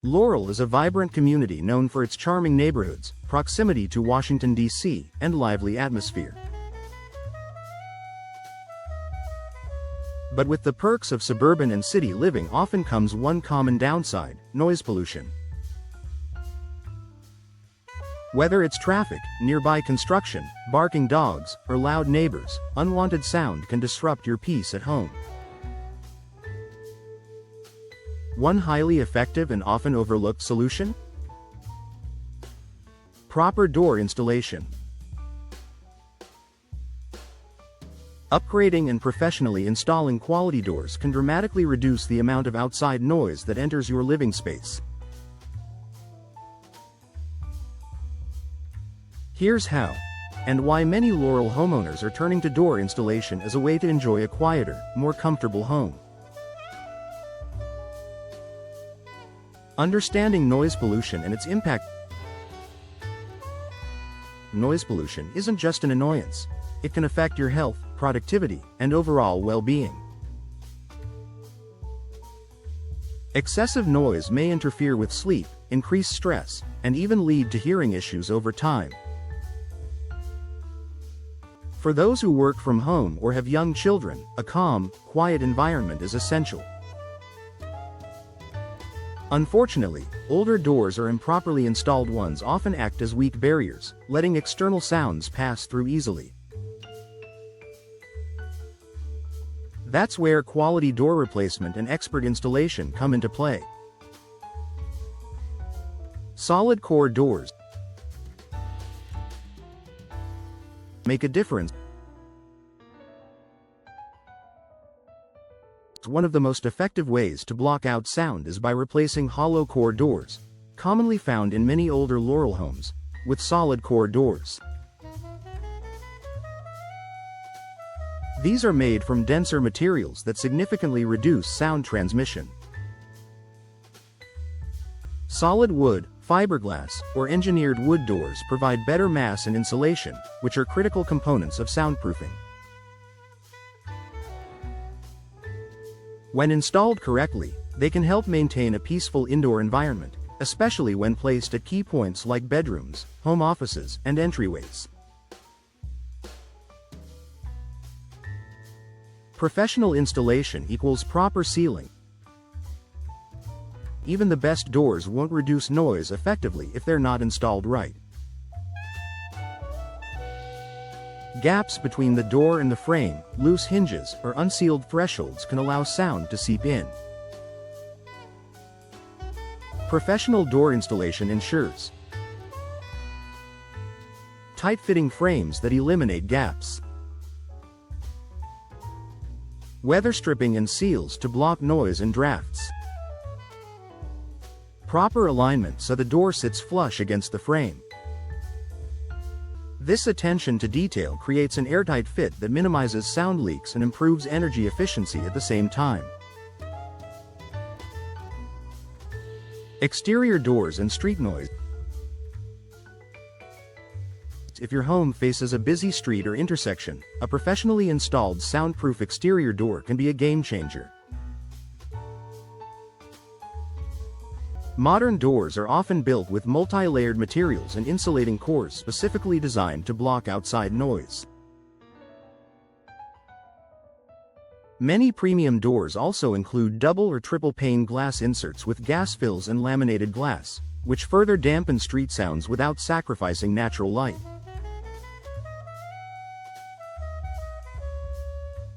Laurel is a vibrant community known for its charming neighborhoods, proximity to Washington, D.C., and lively atmosphere. But with the perks of suburban and city living often comes one common downside: noise pollution. Whether it's traffic, nearby construction, barking dogs, or loud neighbors, unwanted sound can disrupt your peace at home. One highly effective and often overlooked solution? Proper door installation. Upgrading and professionally installing quality doors can dramatically reduce the amount of outside noise that enters your living space. Here's how, and why many Laurel homeowners are turning to door installation as a way to enjoy a quieter, more comfortable home. Understanding noise pollution and its impact. Noise pollution isn't just an annoyance. It can affect your health, productivity, and overall well-being. Excessive noise may interfere with sleep, increase stress, and even lead to hearing issues over time. For those who work from home or have young children, a calm, quiet environment is essential. Unfortunately, older doors or improperly installed ones often act as weak barriers, letting external sounds pass through easily. That's where quality door replacement and expert installation come into play. Solid core doors make a difference. One of the most effective ways to block out sound is by replacing hollow core doors, commonly found in many older Laurel homes, with solid core doors. These are made from denser materials that significantly reduce sound transmission. Solid wood, fiberglass, or engineered wood doors provide better mass and insulation, which are critical components of soundproofing. When installed correctly, they can help maintain a peaceful indoor environment, especially when placed at key points like bedrooms, home offices, and entryways. Professional installation equals proper sealing. Even the best doors won't reduce noise effectively if they're not installed right. Gaps between the door and the frame, loose hinges, or unsealed thresholds can allow sound to seep in. Professional door installation ensures tight-fitting frames that eliminate gaps, weather stripping and seals to block noise and drafts, proper alignment so the door sits flush against the frame. This attention to detail creates an airtight fit that minimizes sound leaks and improves energy efficiency at the same time. Exterior doors and street noise. If your home faces a busy street or intersection, a professionally installed soundproof exterior door can be a game changer. Modern doors are often built with multi-layered materials and insulating cores specifically designed to block outside noise. Many premium doors also include double or triple pane glass inserts with gas fills and laminated glass, which further dampen street sounds without sacrificing natural light.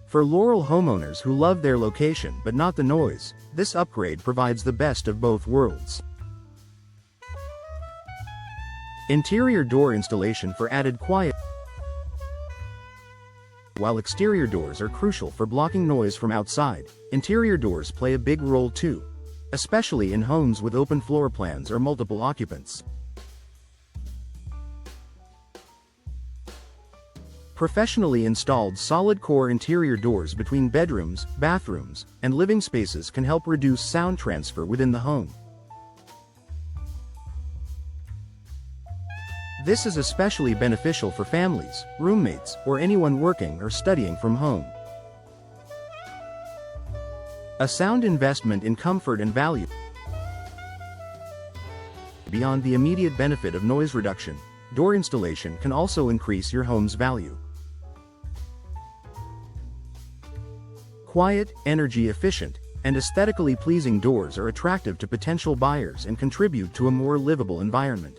For Laurel homeowners who love their location but not the noise, this upgrade provides the best of both worlds. Interior door installation for added quiet. While exterior doors are crucial for blocking noise from outside, interior doors play a big role too, especially in homes with open floor plans or multiple occupants. Professionally installed solid core interior doors between bedrooms, bathrooms, and living spaces can help reduce sound transfer within the home. This is especially beneficial for families, roommates, or anyone working or studying from home. A sound investment in comfort and value. Beyond the immediate benefit of noise reduction, door installation can also increase your home's value. Quiet, energy-efficient, and aesthetically pleasing doors are attractive to potential buyers and contribute to a more livable environment.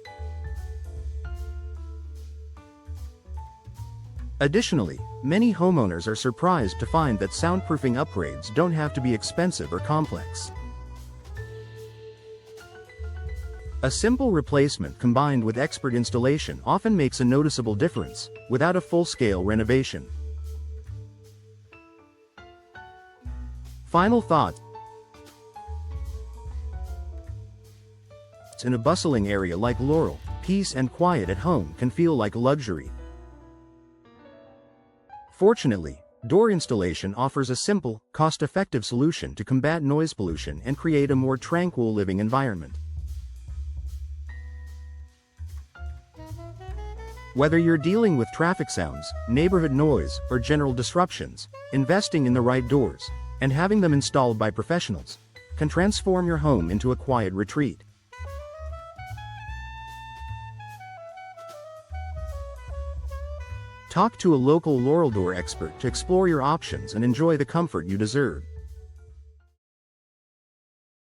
Additionally, many homeowners are surprised to find that soundproofing upgrades don't have to be expensive or complex. A simple replacement combined with expert installation often makes a noticeable difference, without a full-scale renovation. Final thoughts. In a bustling area like Laurel, peace and quiet at home can feel like luxury. Fortunately, door installation offers a simple, cost-effective solution to combat noise pollution and create a more tranquil living environment. Whether you're dealing with traffic sounds, neighborhood noise, or general disruptions, investing in the right doors, and having them installed by professionals, can transform your home into a quiet retreat. Talk to a local Laurel door expert to explore your options and enjoy the comfort you deserve.